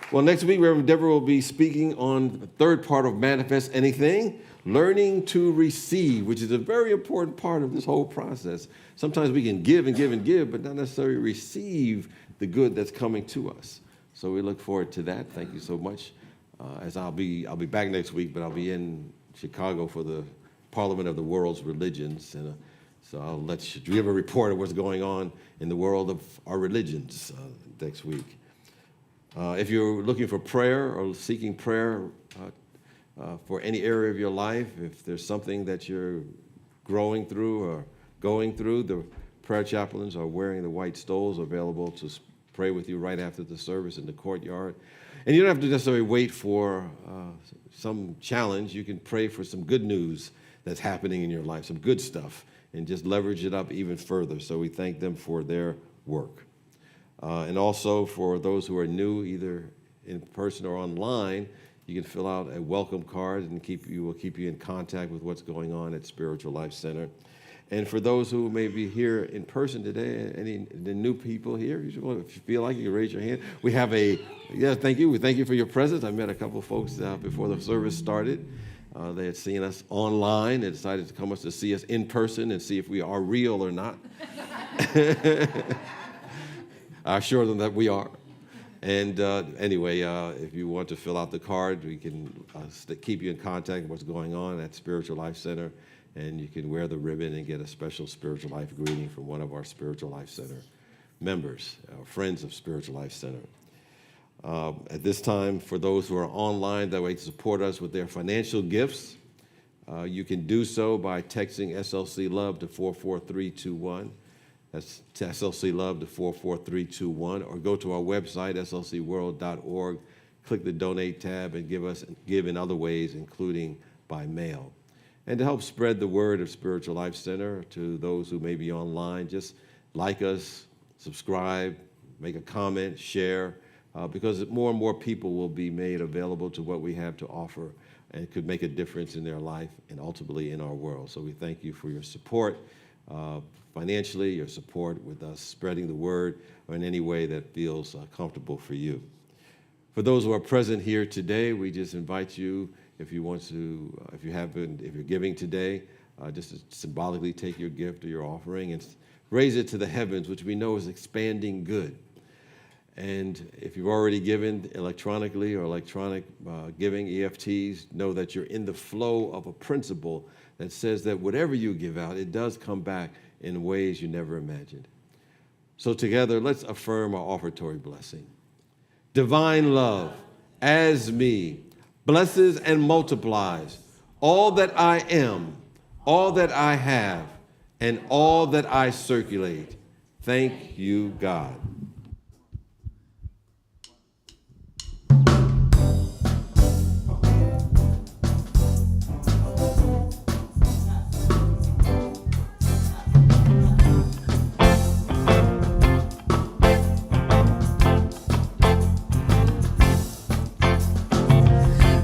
Well, next week, Reverend Deborah will be speaking on the third part of Manifest Anything, learning to receive, which is a very important part of this whole process. Sometimes we can give and give and give, but not necessarily receive the good that's coming to us. So we look forward to that. Thank you so much. As I'll be back next week, but I'll be in Chicago for the Parliament of the World's Religions, and so I'll let you give a report of what's going on in the world of our religions. next week. If you're looking for prayer or seeking prayer for any area of your life, if there's something that you're growing through or going through, the prayer chaplains are wearing the white stoles, available to pray with you right after the service in the courtyard. And you don't have to necessarily wait for some challenge. You can pray for some good news that's happening in your life, some good stuff, and just leverage it up even further. So we thank them for their work. And also for those who are new, either in person or online, you can fill out a welcome card and will keep you in contact with what's going on at Spiritual Life Center. And for those who may be here in person today, the new people here, if you feel like, you can raise your hand. We have thank you. We thank you for your presence. I met a couple of folks before the service started. They had seen us online and decided to come to see us in person and see if we are real or not. I assure them that we are. And anyway, if you want to fill out the card, we can keep you in contact with what's going on at Spiritual Life Center. And you can wear the ribbon and get a special Spiritual Life greeting from one of our Spiritual Life Center members, our friends of Spiritual Life Center. At this time, for those who are online that way to support us with their financial gifts, you can do so by texting SLC Love to 44321. That's SLC Love to 44321, or go to our website, slcworld.org, click the Donate tab, and give in other ways, including by mail. And to help spread the word of Spiritual Life Center to those who may be online, just like us, subscribe, make a comment, share, because more and more people will be made available to what we have to offer, and it could make a difference in their life and ultimately in our world. So we thank you for your support financially, your support with us spreading the word, or in any way that feels comfortable for you. For those who are present here today, we just invite you, if you want to, if you're giving today, just to symbolically take your gift or your offering and raise it to the heavens, which we know is expanding good. And if you've already given electronically or electronic giving, EFTs, know that you're in the flow of a principle that says that whatever you give out, it does come back in ways you never imagined. So together, let's affirm our offertory blessing. Divine love, as me, blesses and multiplies all that I am, all that I have, and all that I circulate. Thank you, God.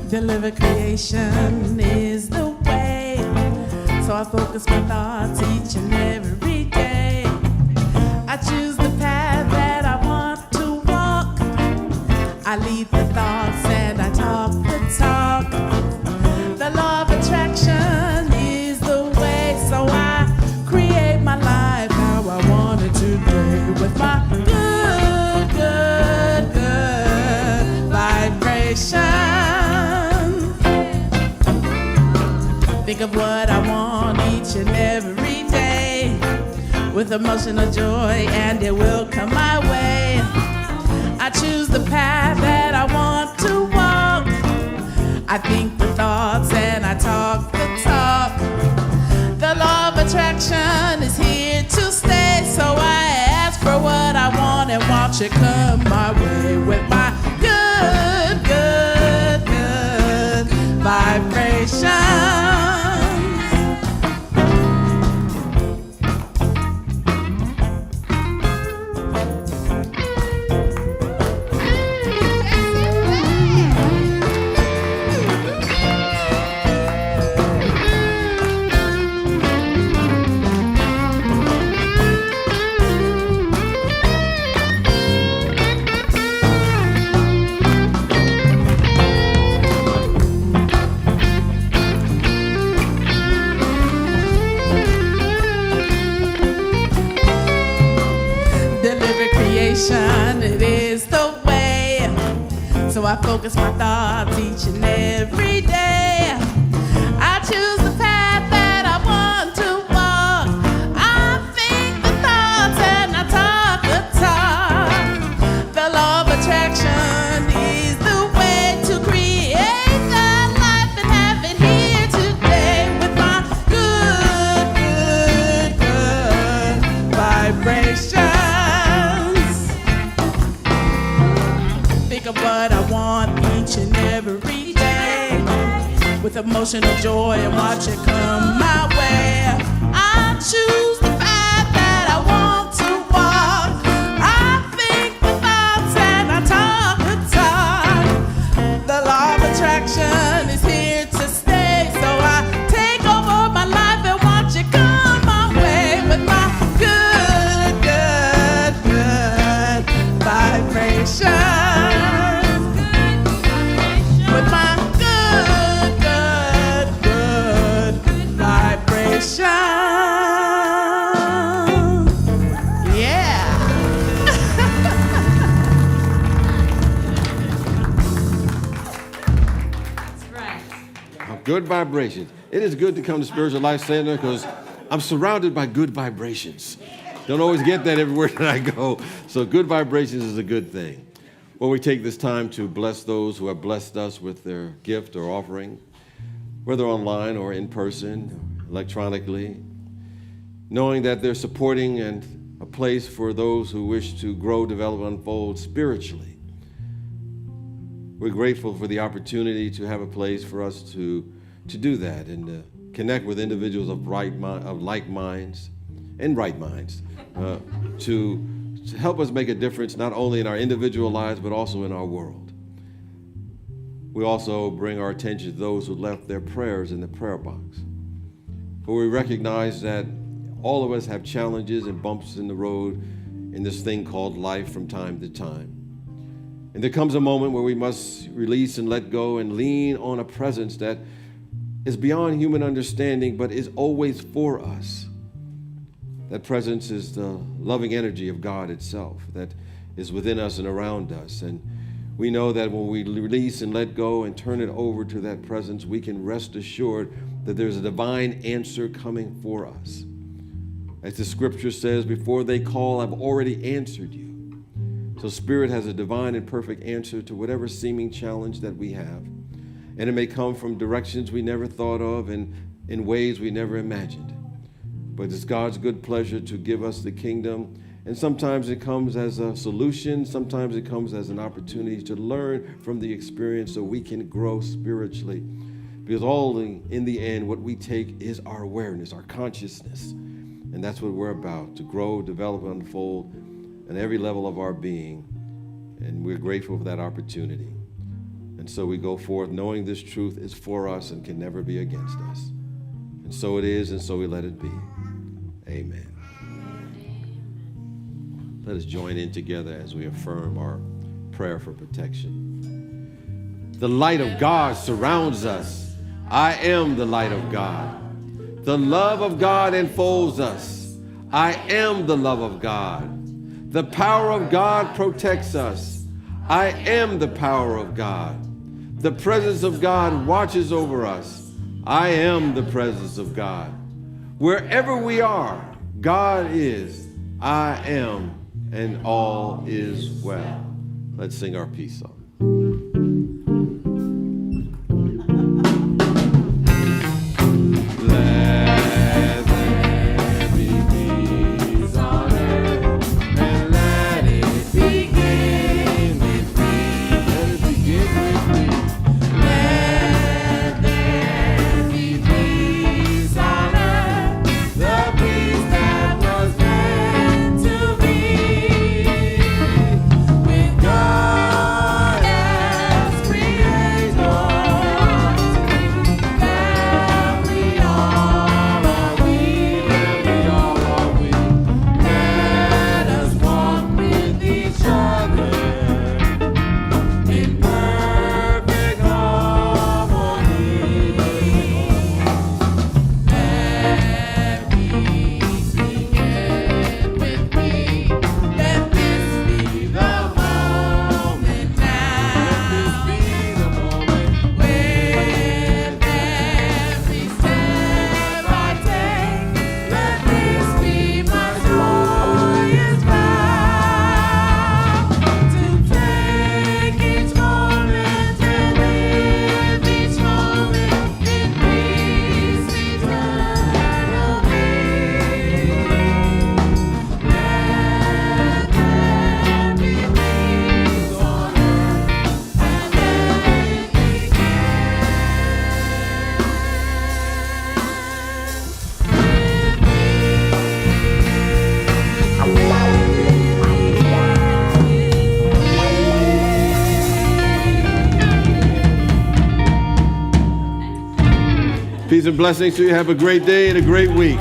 Deliver creation is the way, so I focus my thoughts each and every day. I choose the path that I want to walk. I lead the thoughts and I talk the talk. The law of attraction is the way, so I create my life how I want it today with my good vibration. Think of what I want each and every day with emotional joy, and it will come my way. I choose the path that I want to walk. I think the thoughts and I talk the talk. The law of attraction is here to stay, so I ask for what I want and watch it come my way with my good vibration. It is the way, so I focus my thoughts each and every day. I choose the path that I want to walk. I think the thoughts and I talk the talk. on each and every day with emotional joy and watch it come my way. I choose the path that I want to walk. I think the thoughts and I talk the talk. The law of attraction is here to stay, so I take over my life and watch it come my way with my good, good, good vibrations. With my good, good, good vibrations. Yeah. Good vibrations. It is good to come to Spiritual Life Center because I'm surrounded by good vibrations. Don't always get that everywhere that I go. So good vibrations is a good thing. Well, we take this time to bless those who have blessed us with their gift or offering, whether online or in person, or electronically, knowing that they're supporting and a place for those who wish to grow, develop, unfold spiritually. We're grateful for the opportunity to have a place for us to do that and to connect with individuals of like minds and right minds to help us make a difference not only in our individual lives but also in our world. We also bring our attention to those who left their prayers in the prayer box. For we recognize that all of us have challenges and bumps in the road in this thing called life from time to time. And there comes a moment where we must release and let go and lean on a presence that is beyond human understanding, but is always for us. That presence is the loving energy of God itself that is within us and around us. And we know that when we release and let go and turn it over to that presence, we can rest assured that there's a divine answer coming for us. As the scripture says, before they call, I've already answered you. So Spirit has a divine and perfect answer to whatever seeming challenge that we have. And it may come from directions we never thought of and in ways we never imagined. But it's God's good pleasure to give us the kingdom. And sometimes it comes as a solution. Sometimes it comes as an opportunity to learn from the experience so we can grow spiritually. Because in the end, what we take is our awareness, our consciousness. And that's what we're about, to grow, develop, and unfold at every level of our being, and we're grateful for that opportunity. And so we go forth knowing this truth is for us and can never be against us. And so it is, and so we let it be. Amen. Let us join in together as we affirm our prayer for protection. The light of God surrounds us. I am the light of God. The love of God enfolds us. I am the love of God. The power of God protects us. I am the power of God. The presence of God watches over us. I am the presence of God. Wherever we are, God is, I am, and all is well. Let's sing our peace song. With God Peace and blessings to you. Have a great day and a great week.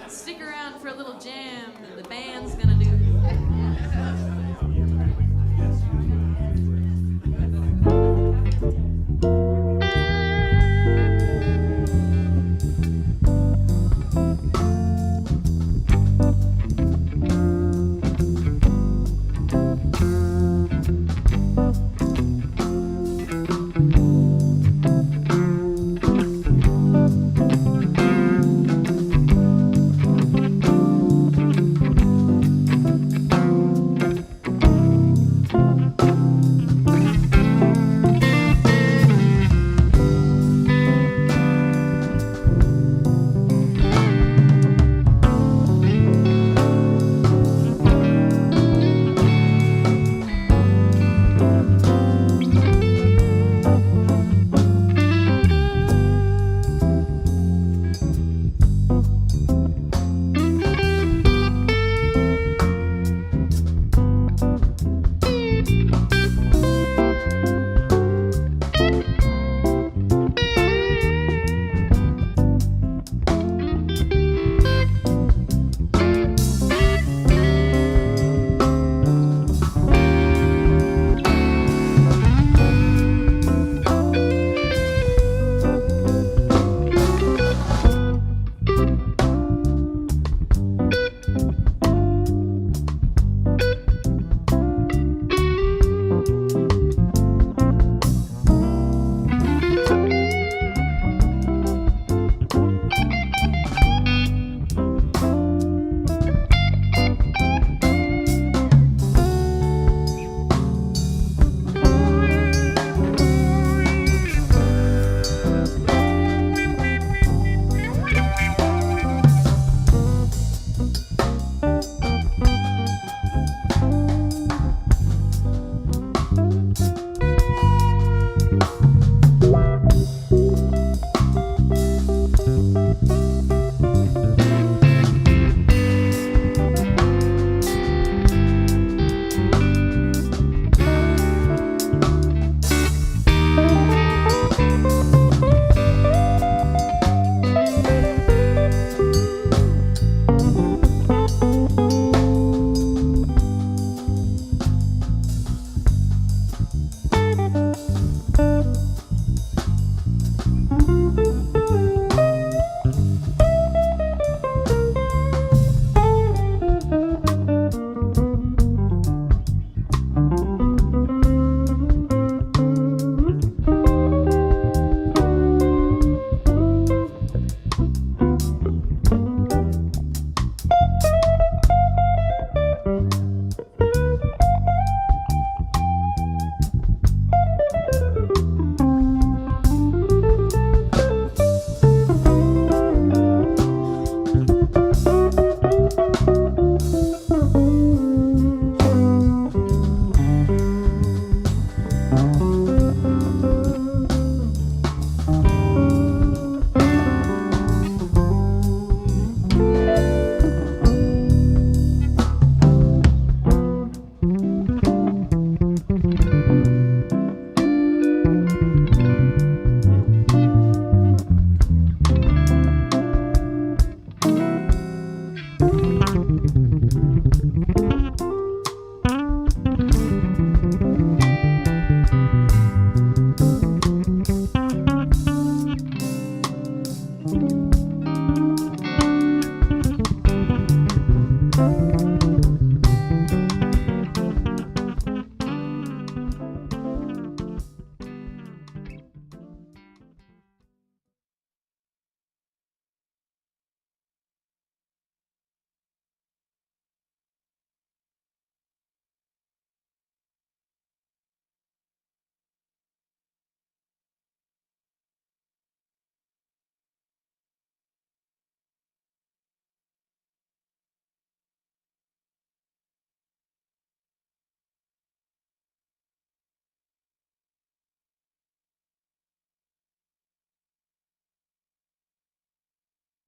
Stick around for a little jam, and the band's gonna do.